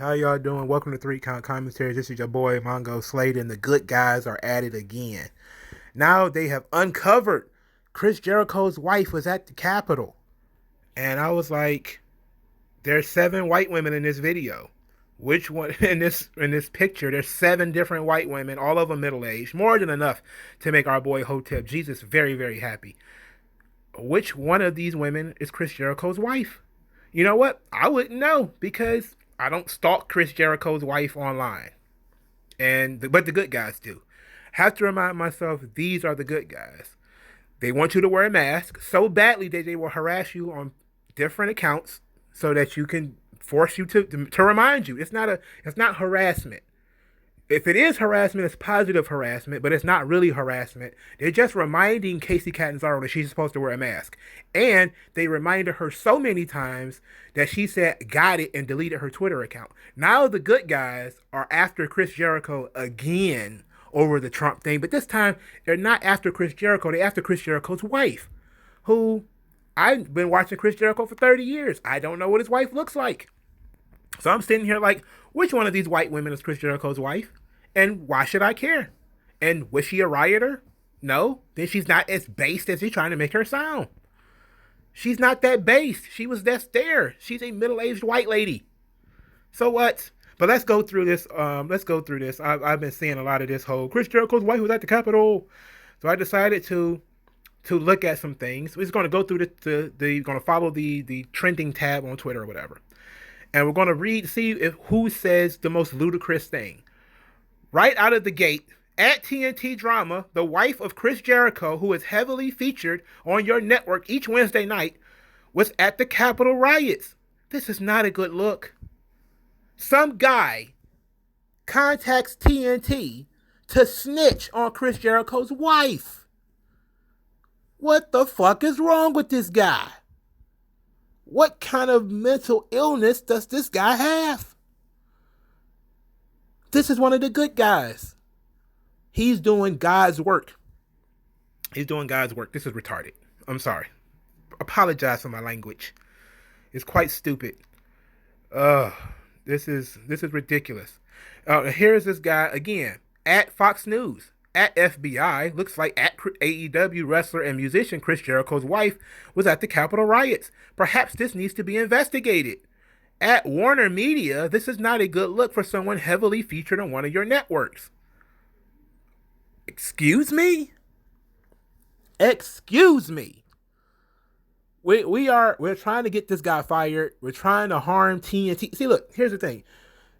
How y'all doing? Welcome to Three Count Commentaries. This is your boy Mongo Slade, and the good guys are at it again. Now they have uncovered Chris Jericho's wife was at the Capitol, and I was like, "There's 7 white women in this video. Which one in this picture? There's 7 different white women, all of them middle aged, more than enough to make our boy Hotep Jesus very very happy. Which one of these women is Chris Jericho's wife? You know what? I wouldn't know because I don't stalk Chris Jericho's wife online, but the good guys do. Have to remind myself these are the good guys. They want you to wear a mask so badly that they will harass you on different accounts so that you can force you to remind you. It's not harassment. If it is harassment, it's positive harassment, but it's not really harassment. They're just reminding Casey Catanzaro that she's supposed to wear a mask. And they reminded her so many times that she said, got it, and deleted her Twitter account. Now the good guys are after Chris Jericho again over the Trump thing, but this time they're not after Chris Jericho. They're after Chris Jericho's wife, who I've been watching Chris Jericho for 30 years. I don't know what his wife looks like. So I'm sitting here like, which one of these white women is Chris Jericho's wife? And why should I care? And was she a rioter? No. Then she's not as based as you're trying to make her sound. She's not that based. She was just there. She's a middle-aged white lady. So what? But let's go through this. I've been seeing a lot of this whole Chris Jericho's wife was at the Capitol. So I decided to look at some things. We're just going to go through going to follow the trending tab on Twitter or whatever. And we're going to see who says the most ludicrous thing. Right out of the gate, at TNT Drama, the wife of Chris Jericho, who is heavily featured on your network each Wednesday night, was at the Capitol riots. This is not a good look. Some guy contacts TNT to snitch on Chris Jericho's wife. What the fuck is wrong with this guy? What kind of mental illness does this guy have? This is one of the good guys. He's doing God's work. This is retarded. I'm sorry. Apologize for my language. It's quite stupid. This is ridiculous. Here's this guy again at Fox News, at FBI. Looks like at AEW wrestler and musician Chris Jericho's wife was at the Capitol riots. Perhaps this needs to be investigated. At Warner Media, this is not a good look for someone heavily featured on one of your networks. Excuse me? Excuse me. We're trying to get this guy fired. We're trying to harm TNT. See, look, here's the thing.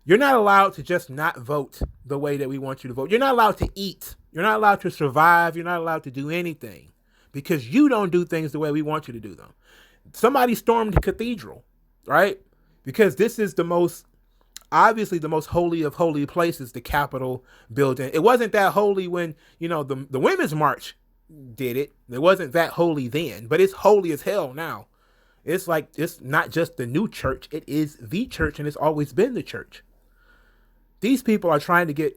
You're not allowed to just not vote the way that we want you to vote. You're not allowed to eat. You're not allowed to survive. You're not allowed to do anything because you don't do things the way we want you to do them. Somebody stormed the cathedral, right? Because this is obviously the most holy of holy places, the Capitol building. It wasn't that holy when, the Women's March did it. It wasn't that holy then, but it's holy as hell now. It's like, it's not just the new church. It is the church, and it's always been the church. These people are trying to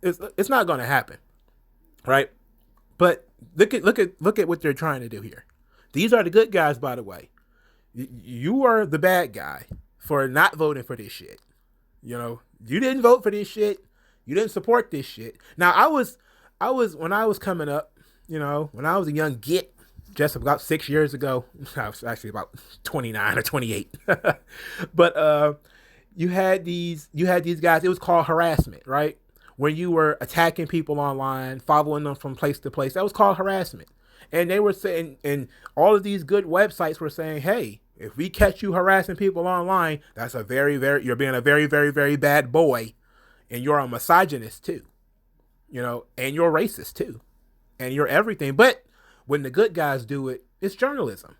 it's not going to happen, right? But look at what they're trying to do here. These are the good guys, by the way. You are the bad guy for not voting for this shit. You didn't vote for this shit. You didn't support this shit. Now, when I was coming up, when I was a young git, just about 6 years ago, I was actually about 29 or 28. But you had these guys. It was called harassment, right? When you were attacking people online, following them from place to place, that was called harassment. And they were saying, and all of these good websites were saying, hey, if we catch you harassing people online, that's you're being a very, very, very bad boy. And you're a misogynist too, and you're racist too. And you're everything. But when the good guys do it, it's journalism.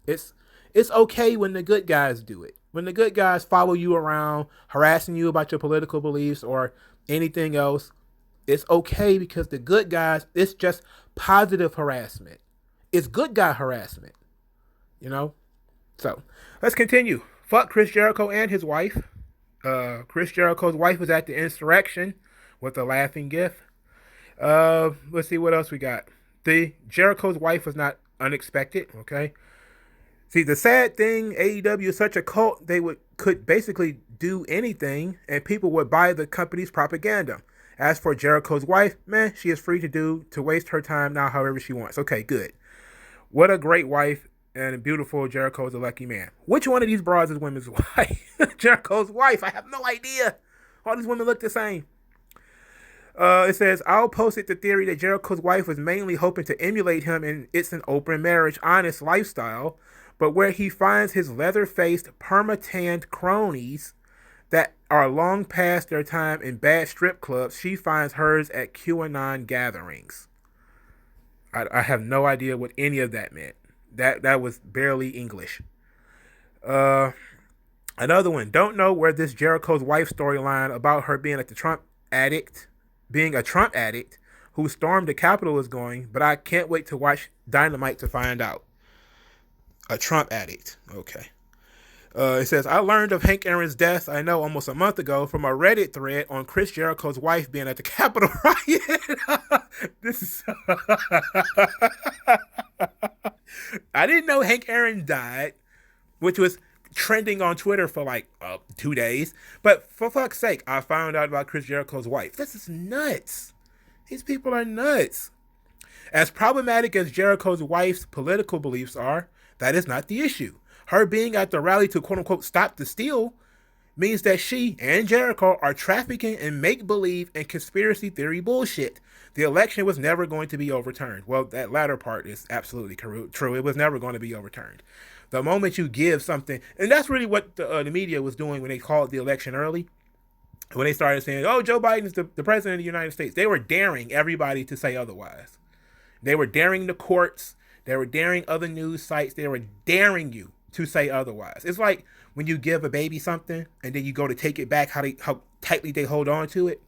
It's okay when the good guys do it. When the good guys follow you around, harassing you about your political beliefs or anything else, it's okay because the good guys, it's just positive harassment. It's good guy harassment, So let's continue. Fuck Chris Jericho and his wife. Chris Jericho's wife was at the insurrection with a laughing gif. Let's see what else we got. The Jericho's wife was not unexpected. Okay. See, the sad thing, AEW is such a cult, they could basically do anything, and people would buy the company's propaganda. As for Jericho's wife, man, she is free to waste her time now however she wants. Okay, good. What a great wife and a beautiful Jericho is a lucky man. Which one of these broads is women's wife? Jericho's wife. I have no idea. All these women look the same. It says, I'll post it the theory that Jericho's wife was mainly hoping to emulate him in It's an Open Marriage, honest lifestyle, but where he finds his leather-faced, perma-tanned cronies that are long past their time in bad strip clubs, she finds hers at QAnon gatherings. I have no idea what any of that meant. That was barely English. Another one. Don't know where this Jericho's wife storyline about her being a Trump addict who stormed the Capitol is going, but I can't wait to watch Dynamite to find out. A Trump addict. Okay. It says, I learned of Hank Aaron's death, I know, almost a month ago from a Reddit thread on Chris Jericho's wife being at the Capitol riot. This is... I didn't know Hank Aaron died, which was trending on Twitter for like 2 days. But for fuck's sake, I found out about Chris Jericho's wife. This is nuts. These people are nuts. As problematic as Jericho's wife's political beliefs are, that is not the issue. Her being at the rally to quote-unquote stop the steal means that she and Jericho are trafficking in make-believe and conspiracy theory bullshit. The election was never going to be overturned. Well, that latter part is absolutely true. It was never going to be overturned. The moment you give something, and that's really what the media was doing when they called the election early, when they started saying, oh, Joe Biden is the president of the United States, they were daring everybody to say otherwise. They were daring the courts. They were daring other news sites. They were daring you to say otherwise. It's like when you give a baby something and then you go to take it back, how tightly they hold on to it.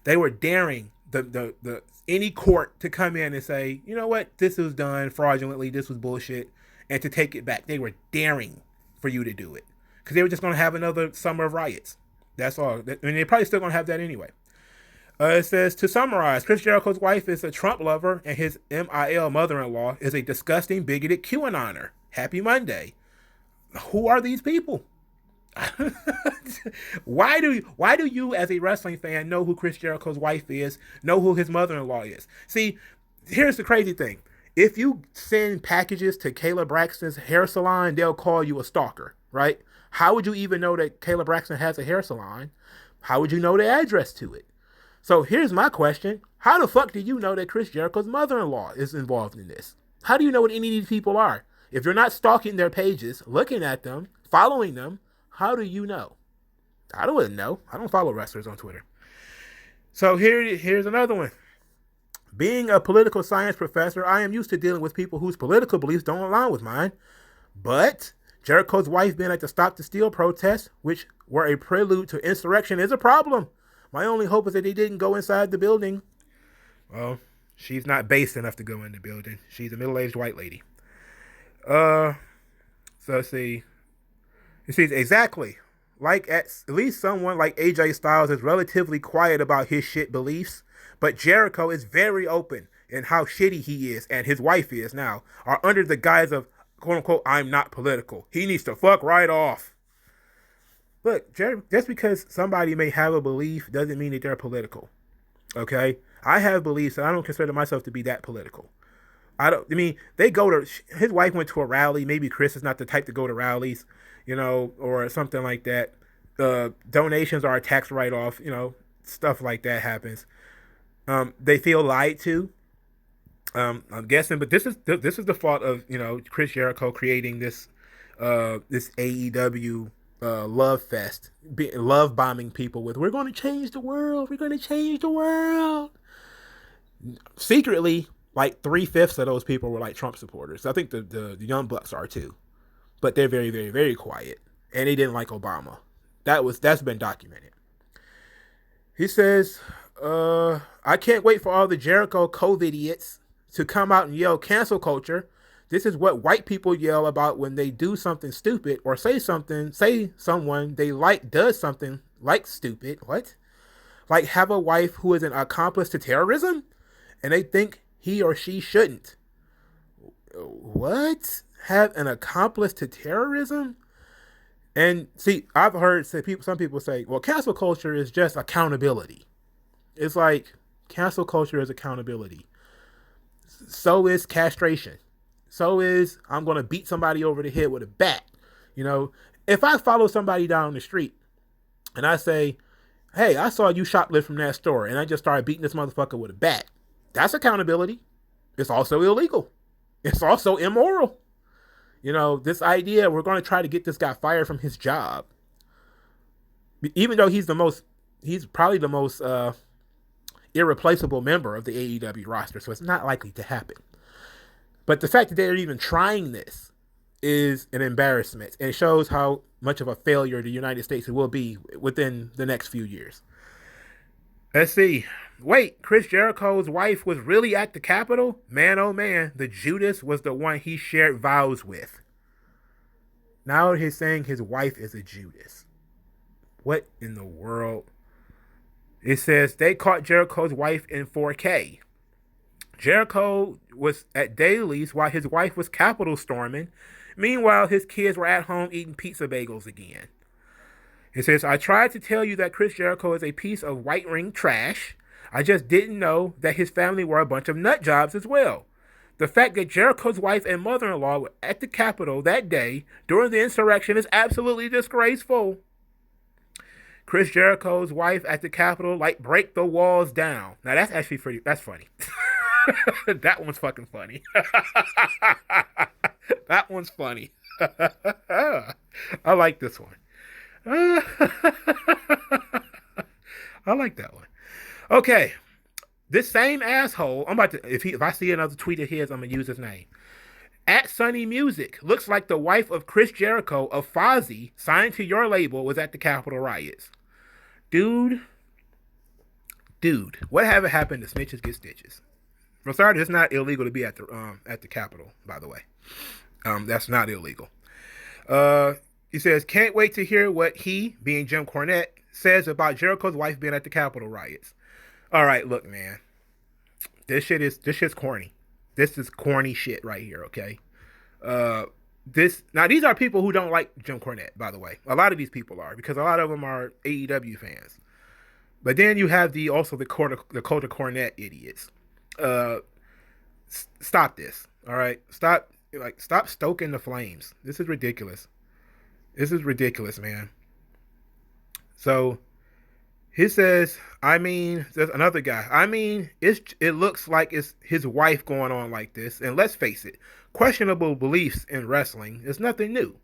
They were daring the any court to come in and say, you know what, this was done fraudulently, this was bullshit, and to take it back. They were daring for you to do it because they were just going to have another summer of riots. That's all. I mean, they're probably still going to have that anyway. It says, to summarize, Chris Jericho's wife is a Trump lover and his MIL mother-in-law is a disgusting, bigoted QAnoner. Happy Monday. Who are these people? Why do you as a wrestling fan know who Chris Jericho's wife is, know who his mother-in-law is? See, here's the crazy thing. If you send packages to Kayla Braxton's hair salon, they'll call you a stalker, right? How would you even know that Kayla Braxton has a hair salon? How would you know the address to it? So here's my question. How the fuck do you know that Chris Jericho's mother-in-law is involved in this? How do you know what any of these people are? If you're not stalking their pages, looking at them, following them, how do you know? I don't know. I don't follow wrestlers on Twitter. So here's another one. Being a political science professor, I am used to dealing with people whose political beliefs don't align with mine. But Jericho's wife being at the Stop the Steal protest, which were a prelude to insurrection, is a problem. My only hope is that they didn't go inside the building. Well, she's not base enough to go in the building. She's a middle-aged white lady. So let's see. It says exactly. Like at least someone like AJ Styles is relatively quiet about his shit beliefs, but Jericho is very open in how shitty he is and his wife is now, are under the guise of quote unquote I'm not political. He needs to fuck right off. Look, just because somebody may have a belief doesn't mean that they're political. Okay? I have beliefs and I don't consider myself to be that political. They go to, his wife went to a rally. Maybe Chris is not the type to go to rallies, or something like that. Donations are a tax write-off, stuff like that happens. They feel lied to. I'm guessing, but this is the fault of, Chris Jericho creating this AEW love fest, love bombing people with, we're going to change the world. We're going to change the world. Secretly, like 3/5 of those people were like Trump supporters. I think the Young Bucks are too, but they're very, very, very quiet, and they didn't like Obama. That's been documented. He says, I can't wait for all the Jericho COVID idiots to come out and yell cancel culture. This is what white people yell about when they do something stupid or say someone they like does something like stupid. What? Like have a wife who is an accomplice to terrorism, and they think he or she shouldn't. what? Have an accomplice to terrorism? And see, I've heard some people say, well, cancel culture is just accountability. It's like cancel culture is accountability. So is castration. So is I'm going to beat somebody over the head with a bat. You know, if I follow somebody down the street and I say, hey, I saw you shoplift from that store, and I just started beating this motherfucker with a bat, that's accountability. It's also illegal. It's also immoral. You know, this idea we're going to try to get this guy fired from his job, even though he's probably the most irreplaceable member of the AEW roster, so it's not likely to happen. But the fact that they're even trying this is an embarrassment, and it shows how much of a failure the United States will be within the next few years. Let's see. Wait, Chris Jericho's wife was really at the Capitol? Man, oh man, the Judas was the one he shared vows with. Now he's saying his wife is a Judas. What in the world? It says they caught Jericho's wife in 4K. Jericho was at dailies while his wife was Capitol storming. Meanwhile, his kids were at home eating pizza bagels again. It says, I tried to tell you that Chris Jericho is a piece of white ring trash. I just didn't know that his family were a bunch of nut jobs as well. The fact that Jericho's wife and mother-in-law were at the Capitol that day during the insurrection is absolutely disgraceful. Chris Jericho's wife at the Capitol, like, break the walls down. Now, that's actually that's funny. That one's fucking funny. That one's funny. I like this one. I like that one. Okay. This same asshole, I'm about to, if I see another tweet of his, I'm going to use his name. At Sunny Music, looks like the wife of Chris Jericho of Fozzy, signed to your label, was at the Capitol riots. Dude, what haven't happened to snitches get stitches? I'm sorry, it's not illegal to be at the Capitol, by the way. That's not illegal. He says, can't wait to hear what he, being Jim Cornette, says about Jericho's wife being at the Capitol riots. All right, look, man. This shit's corny. This is corny shit right here, okay? Now these are people who don't like Jim Cornette, by the way. A lot of these people are, because a lot of them are AEW fans. But then you have the Dakota Cornette idiots. Stop this. All right? Stop stoking the flames. This is ridiculous. This is ridiculous, man. So he says, there's another guy. It looks like it's his wife going on like this. And let's face it, questionable beliefs in wrestling is nothing new.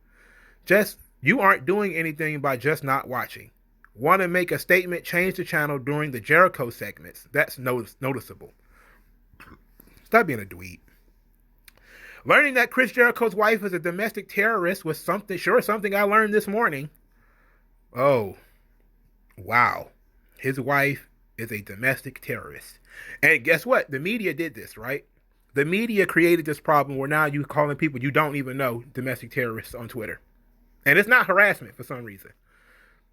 Just, you aren't doing anything by just not watching. Want to make a statement, change the channel during the Jericho segments. That's noticeable. Stop being a dweeb. Learning that Chris Jericho's wife is a domestic terrorist was something I learned this morning. Oh, wow. His wife is a domestic terrorist. And guess what? The media did this, right? The media created this problem where now you calling people you don't even know domestic terrorists on Twitter. And it's not harassment for some reason.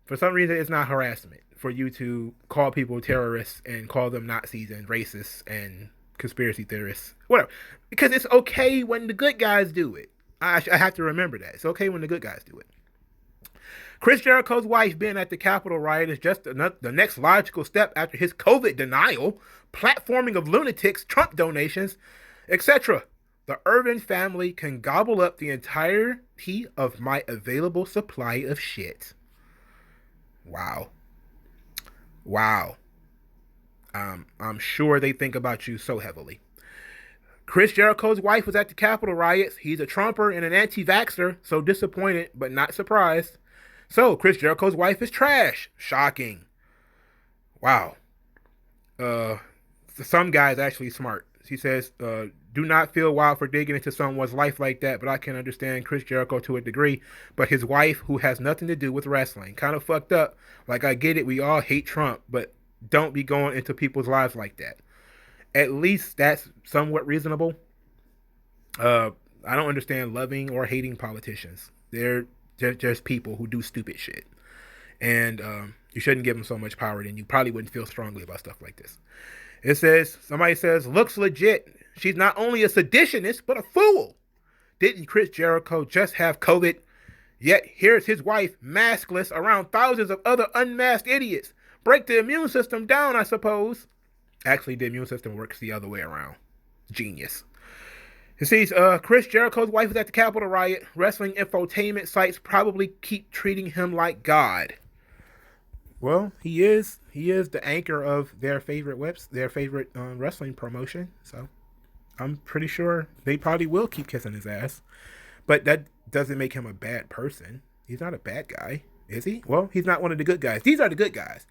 For some reason, it's not harassment for you to call people terrorists and call them Nazis and racists and conspiracy theorists, whatever. Because it's okay when the good guys do it. I have to remember that. It's okay when the good guys do it. Chris Jericho's wife being at the Capitol riot is just the next logical step after his COVID denial, platforming of lunatics, Trump donations, etc. The Irvin family can gobble up the entirety of my available supply of shit. Wow. I'm sure they think about you so heavily. Chris Jericho's wife was at the Capitol riots. He's a Trumper and an anti-vaxxer, so disappointed but not surprised. So, Chris Jericho's wife is trash. Shocking. Wow. Some guy's actually smart. He says, do not feel wild for digging into someone's life like that, but I can understand Chris Jericho to a degree. But his wife, who has nothing to do with wrestling, kind of fucked up. Like, I get it, we all hate Trump, but don't be going into people's lives like that. At least that's somewhat reasonable. I don't understand loving or hating politicians. They're just people who do stupid shit. And you shouldn't give them so much power, then you probably wouldn't feel strongly about stuff like this. Somebody says, looks legit. She's not only a seditionist, but a fool. Didn't Chris Jericho just have COVID? Yet here's his wife, maskless, around thousands of other unmasked idiots. Break the immune system down, I suppose. Actually, the immune system works the other way around. Genius. You see, Chris Jericho's wife was at the Capitol riot. Wrestling infotainment sites probably keep treating him like God. Well, he is the anchor of their favorite wrestling promotion. So I'm pretty sure they probably will keep kissing his ass. But that doesn't make him a bad person. He's not a bad guy, is he? Well, he's not one of the good guys. These are the good guys.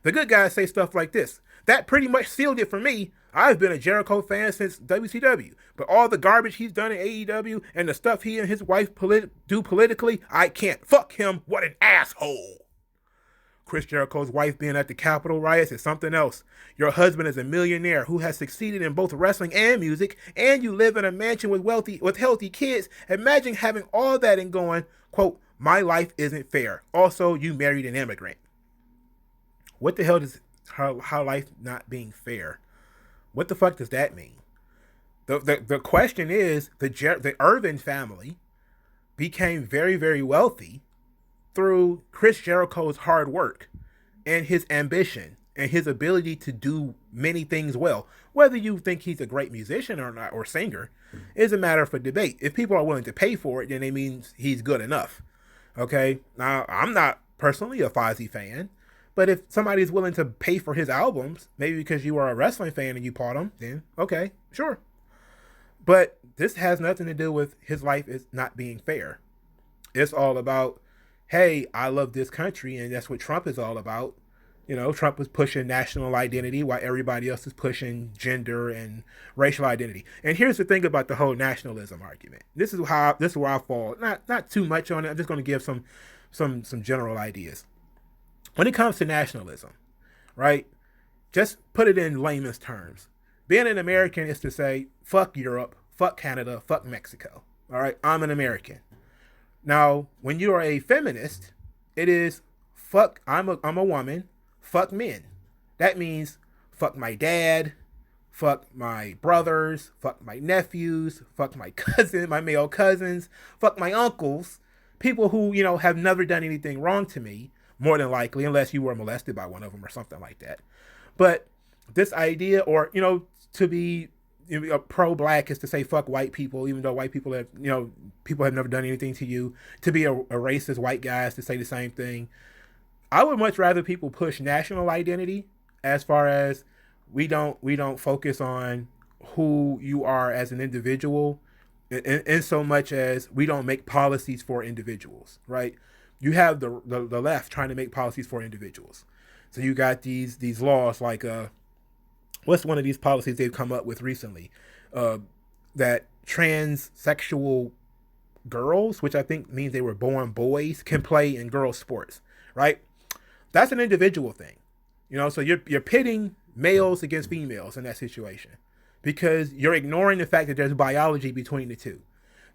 The good guys say stuff like this. That pretty much sealed it for me. I've been a Jericho fan since WCW. But all the garbage he's done in AEW and the stuff he and his wife do politically, I can't. Fuck him. What an asshole. Chris Jericho's wife being at the Capitol riots is something else. Your husband is a millionaire who has succeeded in both wrestling and music, and you live in a mansion with healthy kids. Imagine having all that and going, quote, my life isn't fair. Also, you married an immigrant. What the hell does her life not being fair? What the fuck does that mean? The question is, the Irvin family became very, very wealthy through Chris Jericho's hard work and his ambition and his ability to do many things well. Whether you think he's a great musician or not, or singer, is a matter for debate. If people are willing to pay for it, then it means he's good enough. Okay? Now, I'm not personally a Fozzy fan, but if somebody's willing to pay for his albums, maybe because you are a wrestling fan and you bought them, then okay, sure. But this has nothing to do with his life is not being fair. It's all about, hey, I love this country, and that's what Trump is all about. You know, Trump was pushing national identity while everybody else is pushing gender and racial identity. And here's the thing about the whole nationalism argument. This is where I fall. Not too much on it. I'm just going to give some general ideas. When it comes to nationalism, right? Just put it in layman's terms. Being an American is to say, fuck Europe, fuck Canada, fuck Mexico. All right, I'm an American. Now, when you are a feminist, it is fuck, I'm a woman, fuck men. That means fuck my dad, fuck my brothers, fuck my nephews, fuck my my male cousins, fuck my uncles, people who, you know, have never done anything wrong to me, more than likely, unless you were molested by one of them or something like that. But this idea, or, you know, to be pro-black is to say fuck white people, even though white people have, you know, people have never done anything to you. To be a racist white guy is to say the same thing. I would much rather people push national identity, as far as we don't focus on who you are as an individual, in so much as we don't make policies for individuals, right? You have the left trying to make policies for individuals. So you got these laws like what's one of these policies they've come up with recently? That transsexual girls, which I think means they were born boys, can play in girls' sports, right? That's an individual thing. You know, so you're pitting males against females in that situation because you're ignoring the fact that there's biology between the two.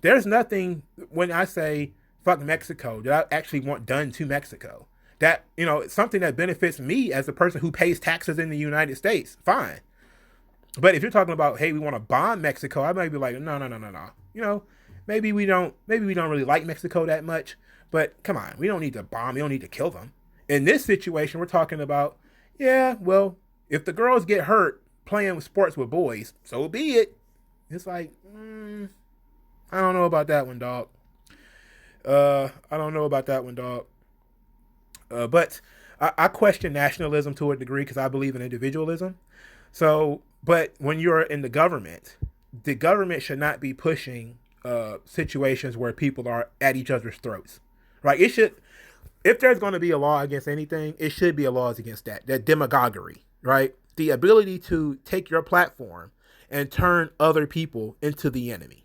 There's nothing, when I say fuck Mexico, that I actually want done to Mexico. That, you know, it's something that benefits me as a person who pays taxes in the United States. Fine. But if you're talking about, hey, we want to bomb Mexico, I might be like, no. You know, maybe we don't really like Mexico that much, but come on, we don't need to bomb, we don't need to kill them. In this situation, we're talking about, yeah, well, if the girls get hurt playing sports with boys, so be it. It's like, I don't know about that one, dog. But I question nationalism to a degree because I believe in individualism. So, but when you're in the government should not be pushing situations where people are at each other's throats, right? It should, if there's going to be a law against anything, it should be a law against that demagoguery, right? The ability to take your platform and turn other people into the enemy,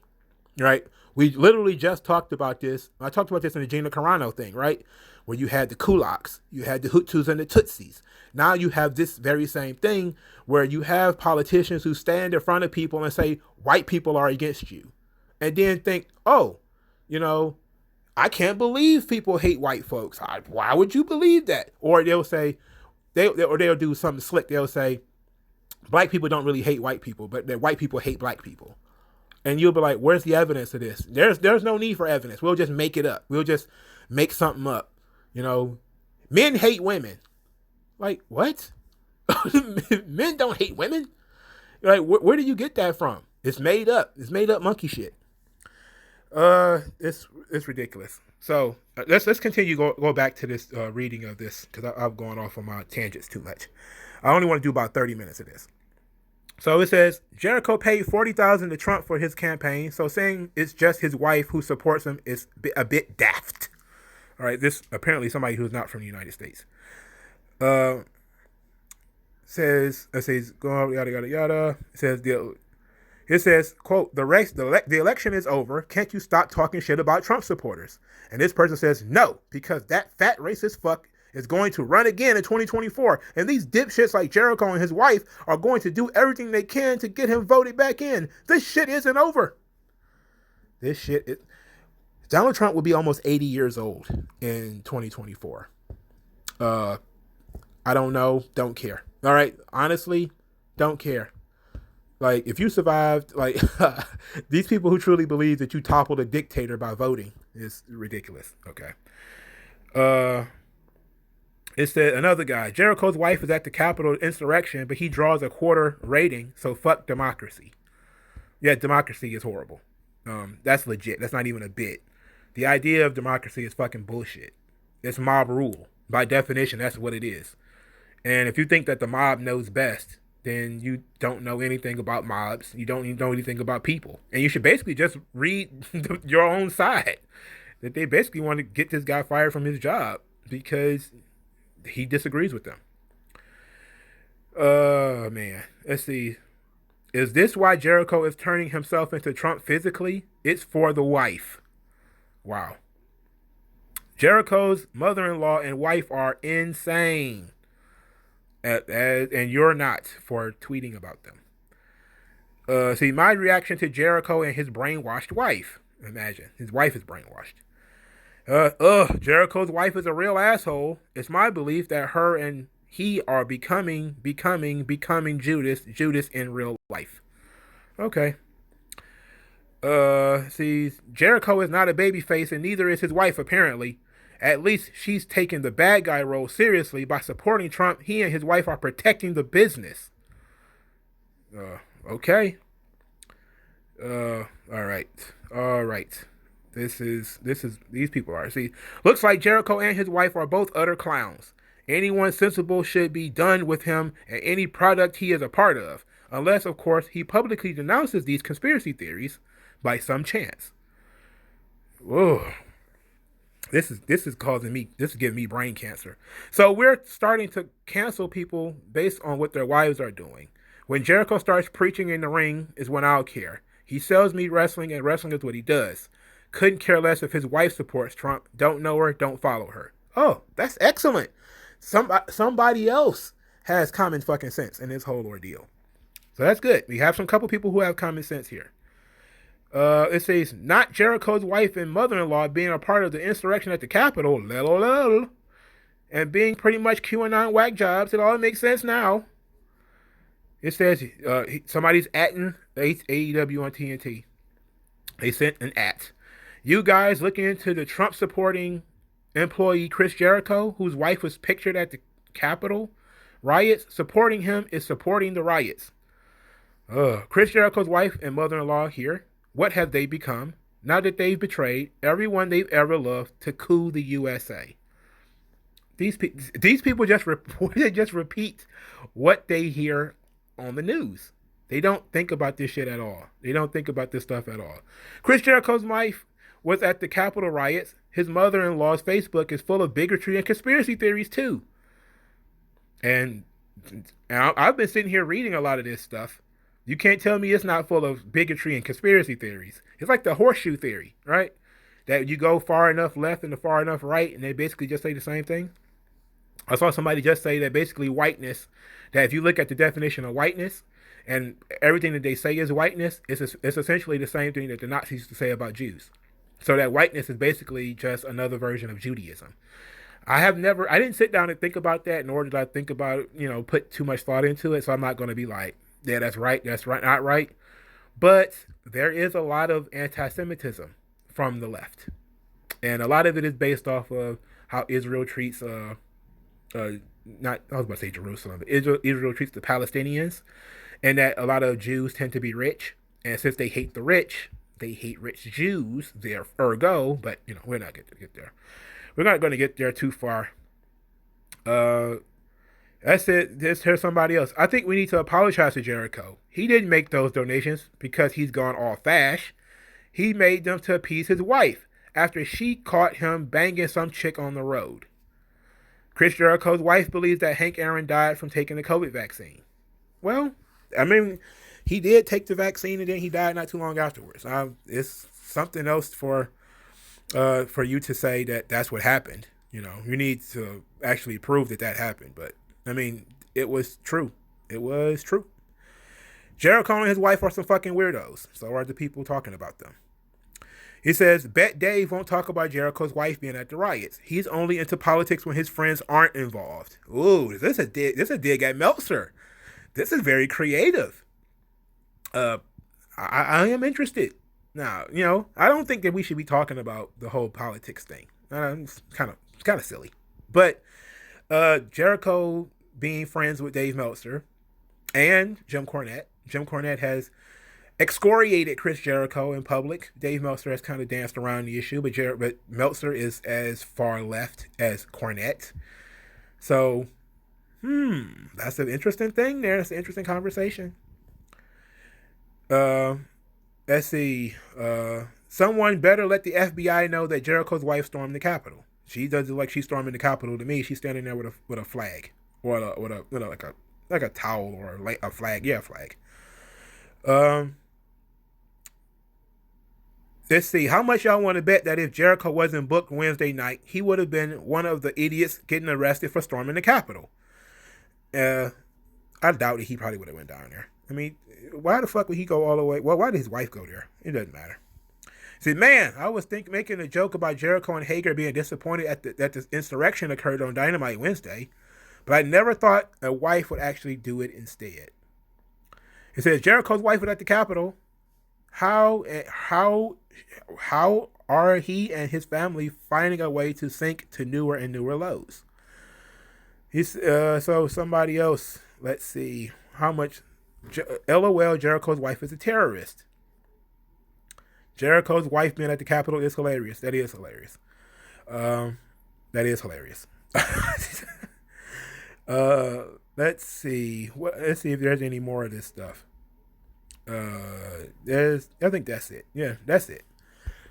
right? We literally just talked about this. I talked about this in the Gina Carano thing, right? Where you had the kulaks, you had the Hutus and the Tutsis. Now you have this very same thing where you have politicians who stand in front of people and say, white people are against you. And then think, oh, you know, I can't believe people hate white folks. Why would you believe that? Or they'll say, they'll do something slick. They'll say, black people don't really hate white people, but that white people hate black people. And you'll be like, where's the evidence of this? There's no need for evidence. We'll just make it up. We'll just make something up. You know, men hate women. Like, what? Men don't hate women. Like, where do you get that from? It's made up. It's made up monkey shit. It's ridiculous. So let's continue go back to this reading of this, because I've gone off on my tangents too much. I only want to do about 30 minutes of this. So it says Jericho paid $40,000 to Trump for his campaign. So saying it's just his wife who supports him is a bit daft. All right, this apparently somebody who's not from the United States. Says go yada yada yada. It says, quote, the election is over. Can't you stop talking shit about Trump supporters? And this person says, no, because that fat racist fuck is going to run again in 2024. And these dipshits like Jericho and his wife are going to do everything they can to get him voted back in. This shit isn't over. Donald Trump will be almost 80 years old in 2024. I don't know. Don't care. All right. Honestly, don't care. Like, if you survived, like, these people who truly believe that you toppled a dictator by voting is ridiculous. Okay. It said another guy, Jericho's wife is at the Capitol insurrection, but he draws a quarter rating, so fuck democracy. Yeah, democracy is horrible. That's legit. That's not even a bit. The idea of democracy is fucking bullshit. It's mob rule. By definition, that's what it is. And if you think that the mob knows best, then you don't know anything about mobs. You don't even know anything about people. And you should basically just read your own side. That they basically want to get this guy fired from his job because he disagrees with them. Man. Let's see. Is this why Jericho is turning himself into Trump physically? It's for the wife. Wow. Jericho's mother-in-law and wife are insane. And you're not for tweeting about them. See, my reaction to Jericho and his brainwashed wife. Imagine, his wife is brainwashed. Jericho's wife is a real asshole. It's my belief that her and he are becoming Judas in real life. Okay. See, Jericho is not a babyface, and neither is his wife, apparently. At least she's taking the bad guy role seriously by supporting Trump. He and his wife are protecting the business. Okay. All right. These people are. See, looks like Jericho and his wife are both utter clowns. Anyone sensible should be done with him and any product he is a part of. Unless, of course, he publicly denounces these conspiracy theories by some chance. Whoa. This is giving me brain cancer. So we're starting to cancel people based on what their wives are doing. When Jericho starts preaching in the ring is when I'll care. He sells me wrestling, and wrestling is what he does. Couldn't care less if his wife supports Trump. Don't know her, don't follow her. Oh, that's excellent. Somebody else has common fucking sense in this whole ordeal. So that's good. We have some couple people who have common sense here. It says, not Jericho's wife and mother-in-law being a part of the insurrection at the Capitol, and being pretty much QAnon whack jobs. It all makes sense now. It says, somebody's atting AEW on TNT. They sent an at. You guys looking into the Trump-supporting employee Chris Jericho, whose wife was pictured at the Capitol riots? Supporting him is supporting the riots. Chris Jericho's wife and mother-in-law here. What have they become? Now that they've betrayed everyone they've ever loved to coup the USA. These people just repeat what they hear on the news. They don't think about this shit at all. They don't think about this stuff at all. Chris Jericho's wife was at the Capitol riots. His mother-in-law's Facebook is full of bigotry and conspiracy theories too. And I've been sitting here reading a lot of this stuff. You can't tell me it's not full of bigotry and conspiracy theories. It's like the horseshoe theory, right? That you go far enough left and far enough right, and they basically just say the same thing. I saw somebody just say that basically whiteness, that if you look at the definition of whiteness, and everything that they say is whiteness, it's essentially the same thing that the Nazis used to say about Jews. So that whiteness is basically just another version of Judaism. I didn't sit down and think about that, nor did I think about it, put too much thought into it. So I'm not going to be like, yeah, that's right, not right. But there is a lot of anti Semitism from the left. And a lot of it is based off of how Israel treats, uh, not, I was about to say Jerusalem, but Israel treats the Palestinians, and that a lot of Jews tend to be rich. And since they hate the rich, they hate rich Jews, there, ergo, but, we're not going to get there. We're not going to get there too far. Uh, that's it. Here's somebody else. I think we need to apologize to Jericho. He didn't make those donations because he's gone all fash. He made them to appease his wife after she caught him banging some chick on the road. Chris Jericho's wife believes that Hank Aaron died from taking the COVID vaccine. Well, I mean, he did take the vaccine and then he died not too long afterwards. It's something else for you to say that that's what happened. You need to actually prove that happened. But I mean, it was true. It was true. Jericho and his wife are some fucking weirdos. So are the people talking about them. He says, bet Dave won't talk about Jericho's wife being at the riots. He's only into politics when his friends aren't involved. Ooh, this is a dig at Meltzer. This is very creative. I am interested. Now, I don't think that we should be talking about the whole politics thing. It's kind of silly. But Jericho being friends with Dave Meltzer and Jim Cornette. Jim Cornette has excoriated Chris Jericho in public. Dave Meltzer has kind of danced around the issue, but Meltzer is as far left as Cornette. So, that's an interesting thing there. That's an interesting conversation. Let's see. Someone better let the FBI know that Jericho's wife stormed the Capitol. She does it like she's storming the Capitol to me. She's standing there with a flag or like a towel or a flag. Yeah, a flag. Let's see. How much y'all want to bet that if Jericho wasn't booked Wednesday night, he would have been one of the idiots getting arrested for storming the Capitol? I doubt that he probably would have went down there. I mean, why the fuck would he go all the way? Well, why did his wife go there? It doesn't matter. He said, man, I was making a joke about Jericho and Hager being disappointed that this insurrection occurred on Dynamite Wednesday, but I never thought a wife would actually do it instead. It says Jericho's wife was at the Capitol. How are he and his family finding a way to sink to newer and newer lows? So somebody else. Let's see how much. LOL. Jericho's wife is a terrorist. Jericho's wife being at the Capitol is hilarious. That is hilarious. That is hilarious. Let's see. Let's see if there's any more of this stuff. I think that's it. Yeah, that's it.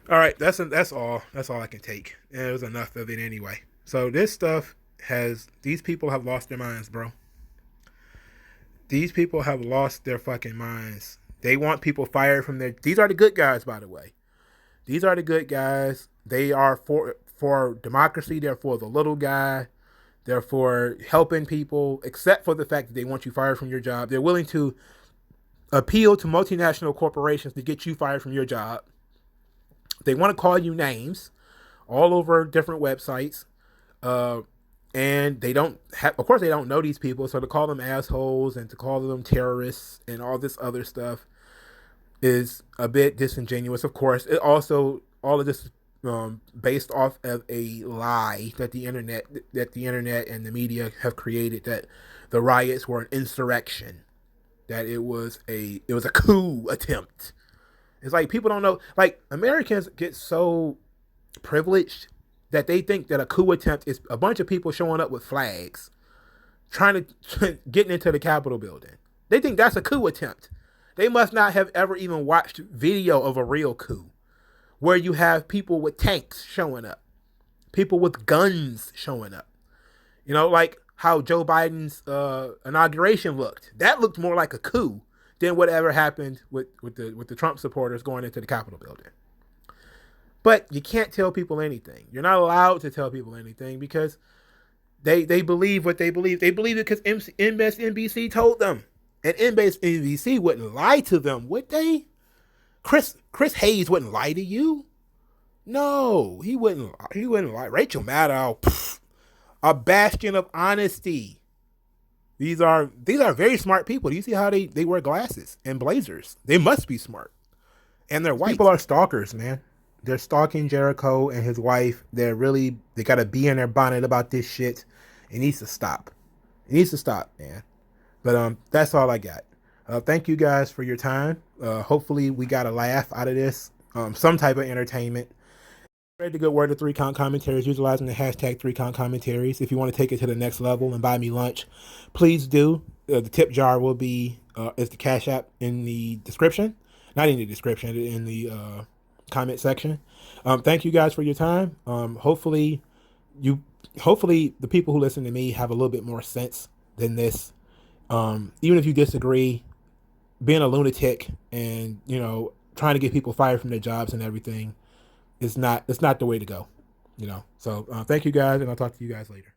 All right, that's all. That's all I can take. And it was enough of it anyway. So this stuff these people have lost their minds, bro. These people have lost their fucking minds. They want people fired from these are the good guys, by the way. These are the good guys. They are for democracy. They're for the little guy. They're for helping people, except for the fact that they want you fired from your job. They're willing to appeal to multinational corporations to get you fired from your job. They want to call you names all over different websites. And they don't have, of course, they don't know these people. So to call them assholes and to call them terrorists and all this other stuff is a bit disingenuous. Of course, it also, all of this based off of a lie that the internet and the media have created, that the riots were an insurrection, that it was a coup attempt. It's like people don't know, like Americans get so privileged that they think that a coup attempt is a bunch of people showing up with flags, trying to getting into the Capitol building. They think that's a coup attempt. They must not have ever even watched video of a real coup, where you have people with tanks showing up, people with guns showing up. Like how Joe Biden's inauguration looked. That looked more like a coup than whatever happened with the Trump supporters going into the Capitol building. But you can't tell people anything. You're not allowed to tell people anything because they believe what they believe. They believe it because MSNBC told them. And MSNBC wouldn't lie to them, would they? Chris Hayes wouldn't lie to you. No, he wouldn't lie. Rachel Maddow, a bastion of honesty. These are very smart people. Do you see how they wear glasses and blazers? They must be smart. And they're white. People are stalkers, man. They're stalking Jericho and his wife. They got a bee in their bonnet about this shit. It needs to stop. It needs to stop, man. But that's all I got. Thank you guys for your time. Hopefully we got a laugh out of this. Some type of entertainment. Spread the good word of 3 Count Commentaries utilizing the hashtag 3 Count Commentaries. If you want to take it to the next level and buy me lunch, please do. The tip jar will be is the Cash App in the description. Not in the description, in the comment section. Thank you guys for your time. Hopefully the people who listen to me have a little bit more sense than this. Even if you disagree, being a lunatic and trying to get people fired from their jobs and everything it's not the way to go, So thank you guys, and I'll talk to you guys later.